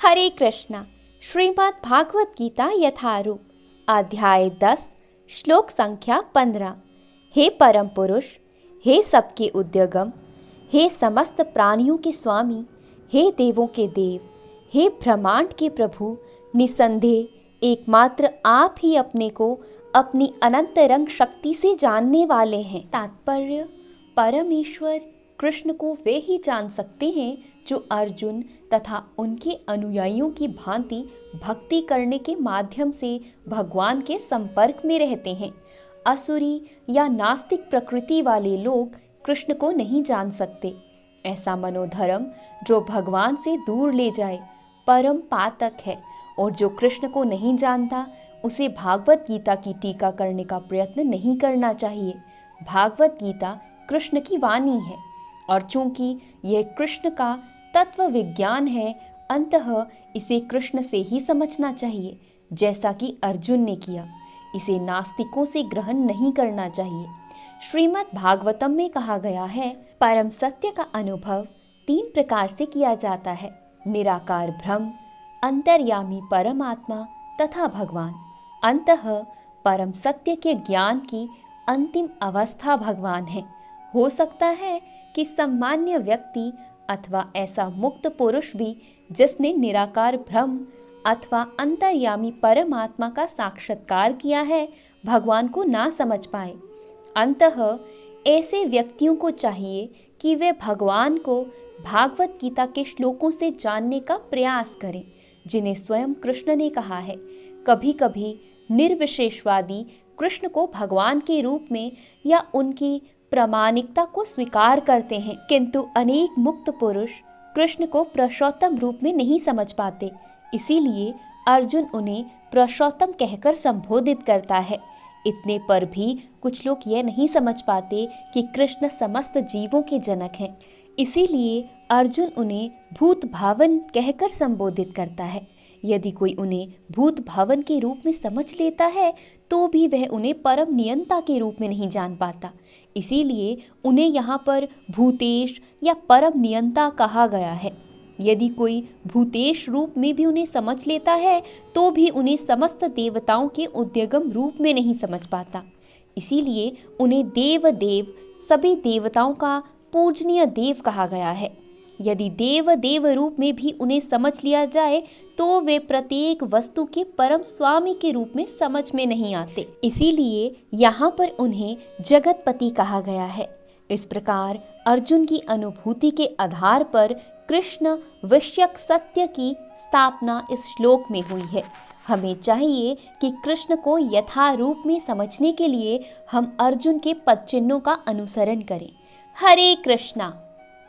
हरे कृष्णा। श्रीमद् भागवत गीता यथारूप अध्याय 10 श्लोक संख्या 15। हे परम पुरुष, हे सबके उद्यगम, हे समस्त प्राणियों के स्वामी, हे देवों के देव, हे ब्रह्मांड के प्रभु, निसंदेह एकमात्र आप ही अपने को अपनी अनंत रंग शक्ति से जानने वाले हैं। तात्पर्य: परमेश्वर कृष्ण को वे ही जान सकते हैं जो अर्जुन तथा उनके अनुयायियों की भांति भक्ति करने के माध्यम से भगवान के संपर्क में रहते हैं। असुरी या नास्तिक प्रकृति वाले लोग कृष्ण को नहीं जान सकते। ऐसा मनोधर्म जो भगवान से दूर ले जाए परम पातक है, और जो कृष्ण को नहीं जानता उसे भागवत गीता की टीका करने का प्रयत्न नहीं करना चाहिए। भागवत गीता कृष्ण की वाणी है, और चूंकि यह कृष्ण का तत्व विज्ञान है, अंततः इसे कृष्ण से ही समझना चाहिए, जैसा कि अर्जुन ने किया। इसे नास्तिकों से ग्रहण नहीं करना चाहिए। श्रीमद् भागवतम में कहा गया है, परम सत्य का अनुभव 3 प्रकार से किया जाता है: निराकार ब्रह्म, अंतर्यामी परमात्मा तथा भगवान। अंततः परम सत्य के ज्ञान की अंतिम अवस्था भगवान है। हो सकता है कि सामान्य व्यक्ति अथवा ऐसा मुक्त पुरुष भी जिसने निराकार ब्रह्म अथवा अंतर्यामी परमात्मा का साक्षात्कार किया है, भगवान को ना समझ पाए। अंततः ऐसे व्यक्तियों को चाहिए कि वे भगवान को भागवत गीता के श्लोकों से जानने का प्रयास करें, जिन्हें स्वयं कृष्ण ने कहा है। कभी कभी निर्विशेषवादी कृष्ण को भगवान के रूप में या उनकी प्रामाणिकता को स्वीकार करते हैं, किंतु अनेक मुक्त पुरुष कृष्ण को पुरुषोत्तम रूप में नहीं समझ पाते। इसीलिए अर्जुन उन्हें पुरुषोत्तम कहकर संबोधित करता है। इतने पर भी कुछ लोग यह नहीं समझ पाते कि कृष्ण समस्त जीवों के जनक हैं। इसीलिए अर्जुन उन्हें भूत भावन कहकर संबोधित करता है। यदि कोई उन्हें भूत भावन के रूप में समझ लेता है तो भी वह उन्हें परम नियंता के रूप में नहीं जान पाता। इसीलिए उन्हें यहाँ पर भूतेश या परम नियंता कहा गया है। यदि कोई भूतेश रूप में भी उन्हें समझ लेता है तो भी उन्हें समस्त देवताओं के उद्यगम रूप में नहीं समझ पाता। इसीलिए उन्हें देव देव, सभी देवताओं का पूजनीय देव कहा गया है। यदि देव देव रूप में भी उन्हें समझ लिया जाए तो वे प्रत्येक वस्तु के परम स्वामी के रूप में समझ में नहीं आते। इसीलिए यहाँ पर उन्हें जगतपति कहा गया है। इस प्रकार अर्जुन की अनुभूति के आधार पर कृष्ण विषयक सत्य की स्थापना इस श्लोक में हुई है। हमें चाहिए कि कृष्ण को यथारूप में समझने के लिए हम अर्जुन के पद चिन्हों का अनुसरण करें। हरे कृष्णा।